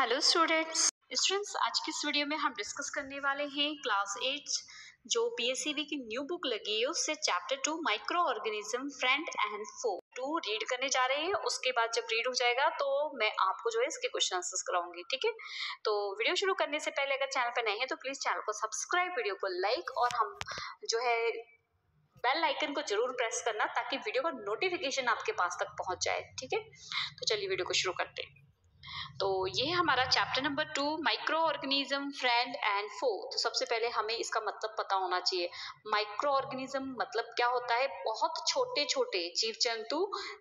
Hello students आज की इस वीडियो में हम डिस्कस करने वाले हैं क्लास 8 जो पीएससीबी की न्यू बुक लगी है उससे chapter 2 microorganism friend and foe to read करने जा रहे हैं। उसके बाद जब रीड हो जाएगा तो मैं आपको जो है इसके क्वेश्चन आंसर्स कराऊंगी, ठीक है। तो वीडियो शुरू करने से पहले अगर चैनल पर नए हैं तो प्लीज चैनल को सब्सक्राइब, वीडियो को लाइक और हम जो है बेल आइकन को जरूर प्रेस करना ताकि वीडियो का नोटिफिकेशन आपके पास तक पहुंच जाए, ठीक है। तो चलिए वीडियो को शुरू करते हैं। तो ये है हमारा chapter number 2 microorganism friend and foe. तो सबसे पहले हमें इसका मतलब पता होना चाहिए। माइक्रो ऑर्गेनिज्म मतलब क्या होता है? बहुत छोटे छोटे जीव जंतु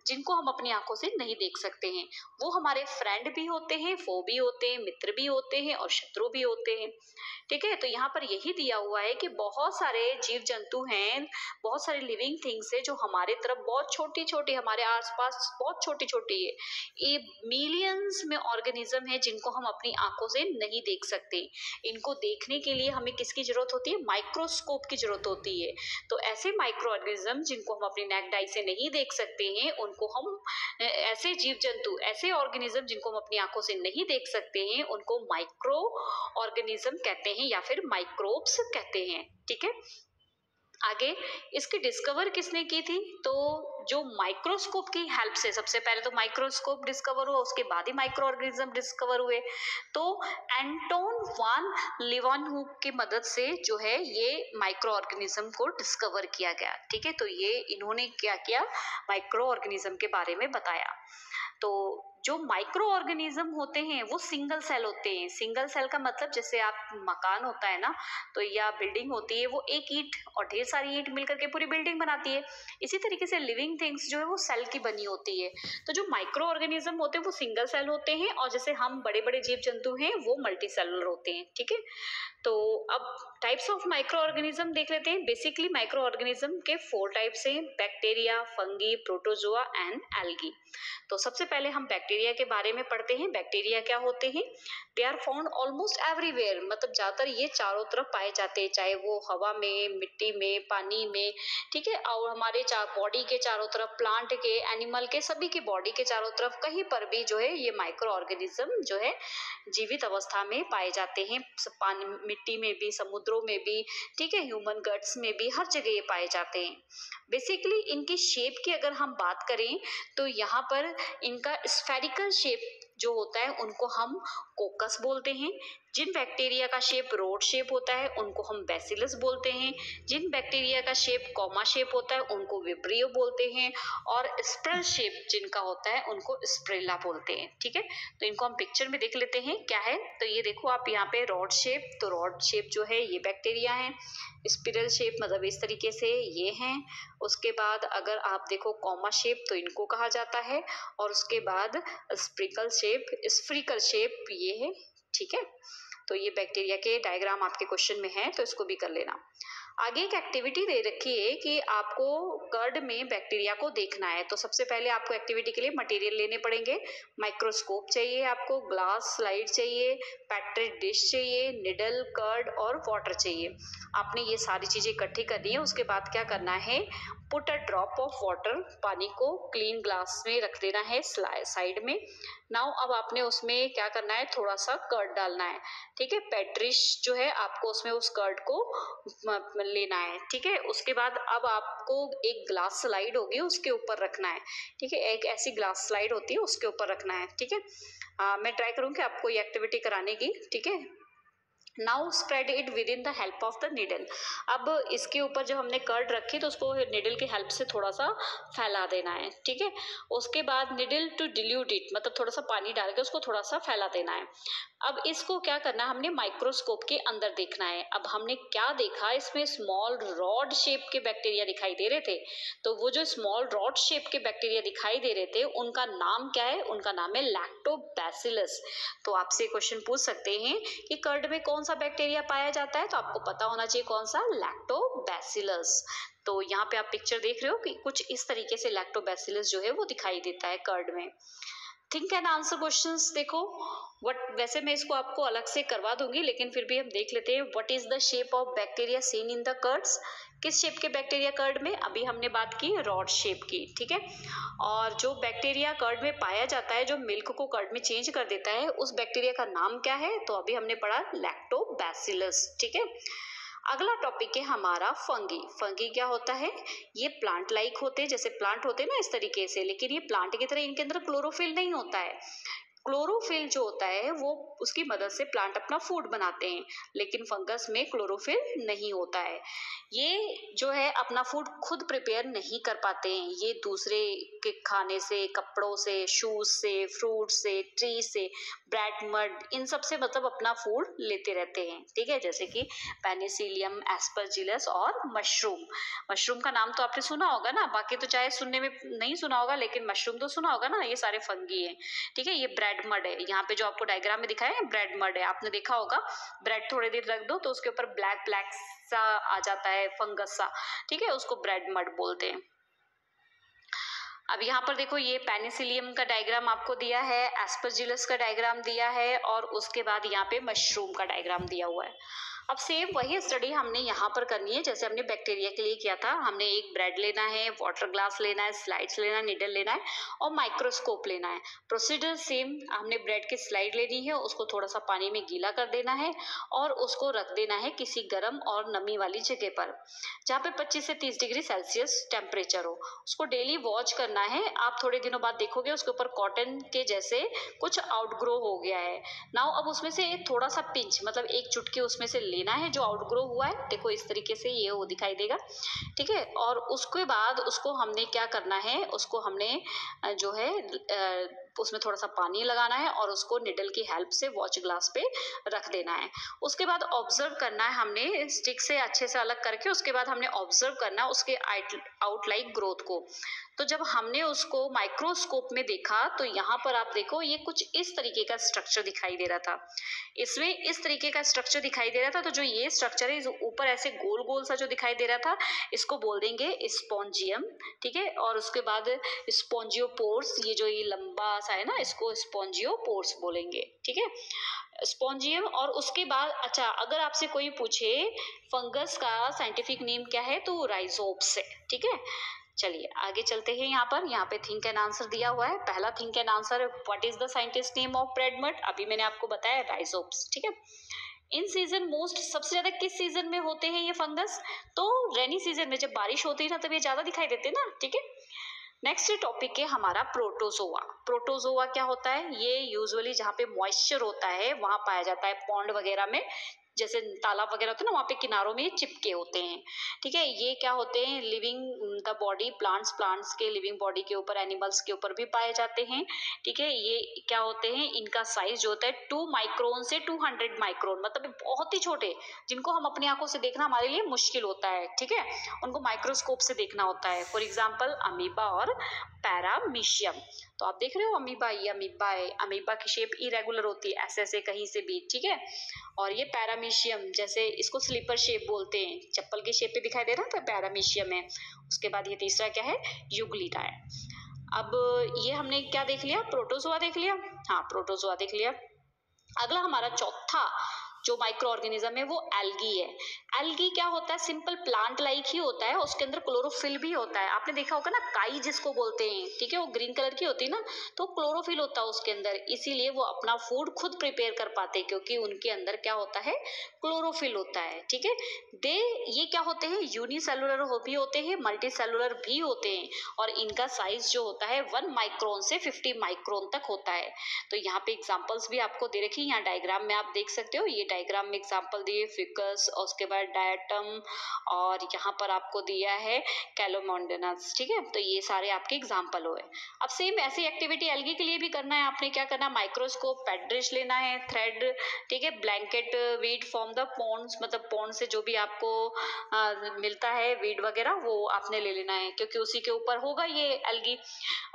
जिनको हम अपनी आंखों से नहीं देख सकते हैं। वो हमारे फ्रेंड भी होते हैं, फो भी होते हैं, मित्र भी होते हैं और शत्रु भी होते हैं, ठीक है। तो यहाँ पर यही दिया हुआ है कि बहुत सारे जीव जंतु हैं, बहुत सारे लिविंग थिंग्स है जो हमारे तरफ बहुत छोटी छोटी, हमारे आसपास बहुत छोटी छोटी है। ये मिलियंस में ऑर्गेनिज्म है जिनको हम अपनी आंखों से नहीं देख सकते। इनको देखने के लिए हमें किसकी जरूरत होती है? माइक्रोस्कोप की जरूरत होती है। तो ऐसे माइक्रो ऑर्गेनिज्म जिनको हम अपनी नेक्ड आई से नहीं देख सकते हैं उनको हम ऐसे जीव जंतु, ऐसे ऑर्गेनिज्म जिनको हम अपनी आंखों से नहीं देख सकते हैं उनको माइक्रो ऑर्गेनिज्म कहते हैं या फिर माइक्रोब्स कहते हैं, ठीक है। आगे इसकी डिस्कवर किसने की थी? तो जो माइक्रोस्कोप की हेल्प से, सबसे पहले तो माइक्रोस्कोप डिस्कवर हुआ, उसके बाद ही माइक्रो ऑर्गेनिज्म डिस्कवर हुए। तो एंटोन वान लीवानहुक की मदद से जो है ये माइक्रो ऑर्गेनिज्म को डिस्कवर किया गया, ठीक है। तो ये इन्होंने क्या किया? माइक्रो ऑर्गेनिज्म के बारे में बताया। तो जो माइक्रो ऑर्गेनिज्म होते हैं वो सिंगल सेल होते हैं। सिंगल सेल का मतलब जैसे आप मकान होता है ना, तो या बिल्डिंग होती है, वो एक ईंट और ढेर सारी ईंट मिलकर के पूरी बिल्डिंग बनाती है। इसी तरीके से लिविंग थिंग्स जो है वो सेल की बनी होती है। तो जो माइक्रो ऑर्गेनिज्म होते हैं वो सिंगल सेल होते हैं और जैसे हम बड़े बड़े जीव जंतु हैं वो मल्टी सेलुलर होते हैं, ठीक है। तो अब टाइप्स ऑफ माइक्रो ऑर्गेनिज्म देख लेते हैं। बेसिकली माइक्रो ऑर्गेनिज्म के 4 टाइप्स हैं: bacteria, fungi, protozoa and algae. तो सबसे पहले हम बैक्टीरिया के बारे में पढ़ते हैं। बैक्टीरिया क्या होते हैं? They are found almost everywhere, मतलब ज्यादातर ये चारों तरफ पाए जाते हैं, चाहे वो हवा में, मिट्टी में, पानी में, ठीक है। और हमारे बॉडी के चारों तरफ, प्लांट के, एनिमल के, सभी की बॉडी के चारों तरफ कहीं पर भी जो है ये माइक्रो ऑर्गेनिज्म जो है जीवित अवस्था में पाए जाते हैं। पानी, मिट्टी में भी, समुद्रों में भी, ठीक है, ह्यूमन गट्स में भी, हर जगह ये पाए जाते हैं। बेसिकली इनकी शेप की अगर हम बात करें तो यहाँ पर इनका स्फेरिकल शेप जो होता है उनको हम कोकस बोलते हैं। जिन बैक्टीरिया का शेप रोड शेप होता है उनको हम बैसिलस बोलते हैं। जिन बैक्टीरिया का शेप कॉमा शेप होता है उनको विब्रियो बोलते हैं। और स्प्रेल शेप जिनका होता है उनको स्प्रेला बोलते हैं, ठीक है। तो इनको हम पिक्चर में देख लेते हैं क्या है। तो ये देखो आप यहाँ पे रॉड शेप, तो रॉड शेप जो है ये बैक्टीरिया है। स्पिरल शेप मतलब इस तरीके से ये हैं। उसके बाद अगर आप देखो कॉमा शेप तो इनको कहा जाता है। और उसके बाद स्फेरिकल शेप ये है, ठीक है। तो ये बैक्टीरिया के डायग्राम आपके क्वेश्चन में है तो इसको भी कर लेना। आगे एक एक्टिविटी दे रखी है कि आपको कर्ड में बैक्टीरिया को देखना है। तो सबसे पहले आपको एक्टिविटी के लिए मटेरियल लेने पड़ेंगे। माइक्रोस्कोप चाहिए आपको, ग्लास स्लाइड चाहिए, पेट्री डिश चाहिए, निडल, कर्ड और वाटर चाहिए। आपने ये सारी चीजें इकट्ठी करनी है। उसके बाद क्या करना है? Put a drop of water, पानी को क्लीन ग्लास में रख देना है साइड में। नाउ अब आपने उसमें क्या करना है? थोड़ा सा कर्ड डालना है, ठीक है। पेट्रिश जो है आपको उसमें उस कर्ड को लेना है, ठीक है। उसके बाद अब आपको एक ग्लास स्लाइड होगी उसके ऊपर रखना है, ठीक है। एक ऐसी ग्लास स्लाइड होती है उसके ऊपर रखना है, ठीक है। मैं ट्राई करूंगी आपको ये एक्टिविटी कराने की, ठीक है। Now spread it with in the help of the needle. अब इसके ऊपर जब हमने कर्ड रखी तो उसको निडल की हेल्प से थोड़ा सा फैला देना है, ठीक है। उसके बाद निडल टू डिल्यूट इट, मतलब थोड़ा सा पानी डाल के उसको थोड़ा सा फैला देना है। अब इसको क्या करना है? हमने माइक्रोस्कोप के अंदर देखना है। अब हमने क्या देखा? इसमें स्मॉल रॉड शेप के बैक्टीरिया दिखाई दे रहे थे। तो वो जो स्मॉल रॉड शेप के बैक्टीरिया दिखाई दे रहे थे उनका नाम क्या है? उनका नाम है लैक्टोबैसिलस। तो आपसे क्वेश्चन पूछ सकते हैं कि कर्ड में कौन सा बैक्टीरिया पाया जाता है, तो आपको पता होना चाहिए कौन सा? लैक्टोबैसिलस। तो यहाँ पे आप पिक्चर देख रहे हो कि कुछ इस तरीके से लैक्टोबैसिलस जो है वो दिखाई देता है कर्ड में। थिंक एंड आंसर क्वेश्चंस देखो। वैसे मैं इसको आपको अलग से करवा दूंगी लेकिन फिर भी हम देख लेते हैं। What is the shape of bacteria seen in the curds? किस शेप के बैक्टीरिया कर्ड में? अभी हमने बात की रॉड शेप की, ठीक है। और जो बैक्टीरिया कर्ड में पाया जाता है, जो मिल्क को कर्ड में चेंज कर देता है, उस बैक्टीरिया का नाम क्या है? तो अभी हमने पढ़ा लैक्टोबैसिलस, ठीक है। अगला टॉपिक है हमारा फंगी। फंगी क्या होता है? ये प्लांट लाइक होते हैं, जैसे प्लांट होते हैं ना इस तरीके से, लेकिन ये प्लांट की तरह इनके अंदर क्लोरोफिल नहीं होता है। क्लोरोफिल जो होता है वो उसकी मदद से प्लांट अपना फूड बनाते हैं, लेकिन फंगस में क्लोरोफिल नहीं होता है। ये जो है अपना फूड खुद प्रिपेयर नहीं कर पाते हैं, ये दूसरे के खाने से, कपड़ों से, शूज से, फ्रूट से, ट्री से, ब्रेड, मड, इन सब से मतलब अपना फूड लेते रहते हैं, ठीक है। जैसे कि पेनिसिलियम, एस्परजिलस और मशरूम। मशरूम का नाम तो आपने सुना होगा ना, बाकी तो चाहे सुनने में नहीं सुना होगा, लेकिन मशरूम तो सुना होगा ना। ये सारे फंगी हैं, ठीक है। ये ब्रेड मड है, यहाँ पे जो आपको डायग्राम में दिखाया है ब्रेड मड है। आपने देखा होगा ब्रेड थोड़ी देर रख दो तो उसके ऊपर ब्लैक ब्लैक सा आ जाता है, फंगस सा, ठीक है, उसको ब्रेड मड बोलते हैं। अब यहाँ पर देखो, ये पेनिसिलियम का डायग्राम आपको दिया है, एस्परजिलस का डायग्राम दिया है, और उसके बाद यहाँ पे मशरूम का डायग्राम दिया हुआ है। अब सेम वही स्टडी हमने यहाँ पर करनी है जैसे हमने बैक्टीरिया के लिए किया था। हमने एक ब्रेड लेना है, वाटर ग्लास लेना है, स्लाइड्स लेना है, निडल लेना है और माइक्रोस्कोप लेना है। प्रोसीजर सेम, हमने ब्रेड की स्लाइड लेनी है, उसको थोड़ा सा पानी में गीला कर देना है और उसको रख देना है किसी गर्म और नमी वाली जगह पर, जहाँ पे 25 से 30 डिग्री सेल्सियस टेम्परेचर हो। उसको डेली वॉच करना है। आप थोड़े दिनों बाद देखोगे उसके ऊपर कॉटन के जैसे कुछ आउटग्रो हो गया है। नाउ अब उसमें से थोड़ा सा पिंच, मतलब एक चुटकी उसमें से लेना है जो आउटग्रो हुआ है। देखो इस तरीके से ये वो दिखाई देगा, ठीक है। और उसके बाद उसको हमने क्या करना है, उसको हमने जो है उसमें थोड़ा सा पानी लगाना है और उसको निडल की हेल्प से वॉच ग्लास पे रख देना है। उसके बाद ऑब्जर्व करना है हमने स्टिक से अच्छे से अलग करके, उसके बाद हमने ऑब्जर्व करना है उसके आउटलाइन ग्रोथ को। तो जब हमने उसको माइक्रोस्कोप में देखा तो यहाँ पर आप देखो ये कुछ इस तरीके का स्ट्रक्चर दिखाई दे रहा था। इसमें इस तरीके का स्ट्रक्चर दिखाई दे रहा था। तो जो ये स्ट्रक्चर है ऊपर ऐसे गोल गोल सा जो दिखाई दे रहा था, इसको बोल देंगे स्पोंजियम, ठीक है। और उसके बाद स्पोंजियोपोर्स, ये जो ये लंबा सा है ना, इसको स्पोंजियोपोर्स बोलेंगे, ठीक है, स्पोंजियम। और उसके बाद अच्छा, अगर आपसे कोई पूछे फंगस का साइंटिफिक नेम क्या है तो राइजोप्स है, ठीक है। चलिए आगे चलते हैं। यहाँ पे थिंक एंड आंसर दिया हुआ है। पहला think and answer, what is the scientist name of bread mud? अभी मैंने आपको बताया राइजोप्स, ठीक है। इन सीजन मोस्ट, सबसे ज्यादा किस सीजन में होते हैं ये फंगस? तो रेनी सीजन में, जब बारिश होती है ना तब ये ज्यादा दिखाई देते हैं ना, ठीक है। नेक्स्ट टॉपिक है हमारा प्रोटोजोआ। प्रोटोजोआ क्या होता है? ये यूजुअली जहाँ पे मॉइस्चर होता है वहां पाया जाता है, पॉन्ड वगैरह में, जैसे तालाब वगैरह होते हैं ना, वहाँ पे किनारों में चिपके होते हैं, ठीक है। ये क्या होते हैं? लिविंग द बॉडी, प्लांट्स के लिविंग बॉडी के ऊपर, एनिमल्स के ऊपर भी पाए जाते हैं, ठीक है। ये क्या होते हैं? इनका साइज जो होता है 2 माइक्रोन से 200 माइक्रोन, मतलब बहुत ही छोटे, जिनको हम अपनी आंखों से देखना हमारे लिए मुश्किल होता है, ठीक है। उनको माइक्रोस्कोप से देखना होता है। फॉर एग्जाम्पल अमीबा और पैरामीशियम। तो आप देख रहे हो अमीबा, ये अमीबा है, अमीबा की शेप इरेगुलर होती है, ऐसे ऐसे कहीं से भी, ठीक है। और ये पैरामीशियम, जैसे इसको स्लीपर शेप बोलते हैं, चप्पल की शेप पे दिखाई दे रहा है, तो पैरामीशियम है। उसके बाद ये तीसरा क्या है? यूग्लिडा है। अब ये हमने क्या देख लिया? प्रोटोजोआ देख लिया, हाँ प्रोटोजोआ देख लिया। अगला हमारा चौथा जो माइक्रो ऑर्गेनिज्म है वो एल्गी है। एल्गी क्या होता है? सिंपल प्लांट लाइक ही होता है, उसके अंदर क्लोरोफिल भी होता है। आपने देखा होगा ना, काई जिसको बोलते हैं, ठीक है, वो ग्रीन कलर की होती है ना, तो क्लोरोफिल होता है उसके अंदर, इसीलिए वो अपना फूड खुद प्रिपेयर कर पाते हैं, क्योंकि उनके अंदर क्या होता है? क्लोरोफिल होता है, ठीक है। ये क्या होते हैं? यूनिसेलुलर भी होते हैं, मल्टी सेलुलर भी होते हैं, और इनका साइज जो होता है 1 माइक्रोन से 50 माइक्रोन तक होता है। तो यहाँ पे एग्जांपल्स भी आपको दे रखी है, यहाँ डायग्राम में आप देख सकते हो। ये डायग्राम में एग्जांपल दिए फिकस, और उसके बाद डायटम, और यहाँ पर आपको दिया है कैलोमोंडेनस, ठीक है। तो ये सारे आपके एग्जांपल हुए। अब सेम ऐसी एक्टिविटी एल्गी के लिए भी करना है। आपने क्या करना? माइक्रोस्कोप, पेट डिश लेना है, थ्रेड, ठीक है, blanket, weed from the ponds, मतलब पॉन्ड से जो भी आपको मिलता है वीड वगैरह, वो आपने ले लेना है, क्योंकि उसी के ऊपर होगा ये एल्गी।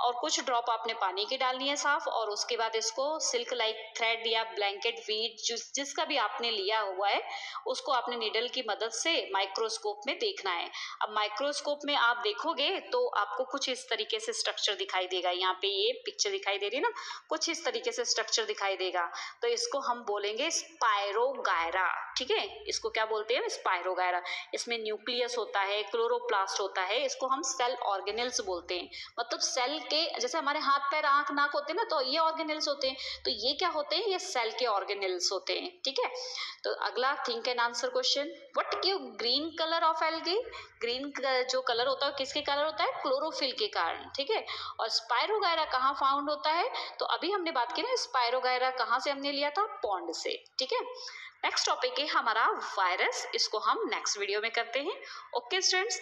और कुछ ड्रॉप आपने पानी की डालनी है साफ, और उसके बाद इसको सिल्क लाइक थ्रेड या ब्लैंकेट, वीड, जिसका भी आपने लिया हुआ है उसको आपने नीडल की मदद से माइक्रोस्कोप में देखना है। अब माइक्रोस्कोप में आप देखोगे तो आपको कुछ इस तरीके से स्ट्रक्चर दिखाई देगा। यहाँ पे ये पिक्चर दिखाई दे रही है ना, कुछ इस तरीके से स्ट्रक्चर दिखाई देगा। तो इसको हम बोलेंगे स्पाइरोगायरा। ठीक है, इसको क्या बोलते हैं? स्पाइरोगायरा। इसमें न्यूक्लियस होता है, क्लोरोप्लास्ट होता है, इसको हम सेल ऑर्गेनेल्स बोलते हैं। मतलब सेल के, जैसे हमारे हाथ पैर आंख नाक होते हैं ना, तो ये ऑर्गेनेल्स होते हैं, तो ये क्या होते हैं? ये सेल के ऑर्गेनेल्स होते हैं। ठीक है, तो अगला think and answer question, what give green colour of algae? Green जो कलर होता है किसके कारण होता है? क्लोरोफिल के कारण। ठीक है, और स्पाइरोगायरा कहाँ फाउंड होता है? तो अभी हमने बात की ना, स्पाइरोगायरा कहाँ से हमने लिया था? पॉन्ड से। ठीक है, नेक्स्ट टॉपिक है हमारा वायरस, इसको हम नेक्स्ट वीडियो में करते हैं। Okay students,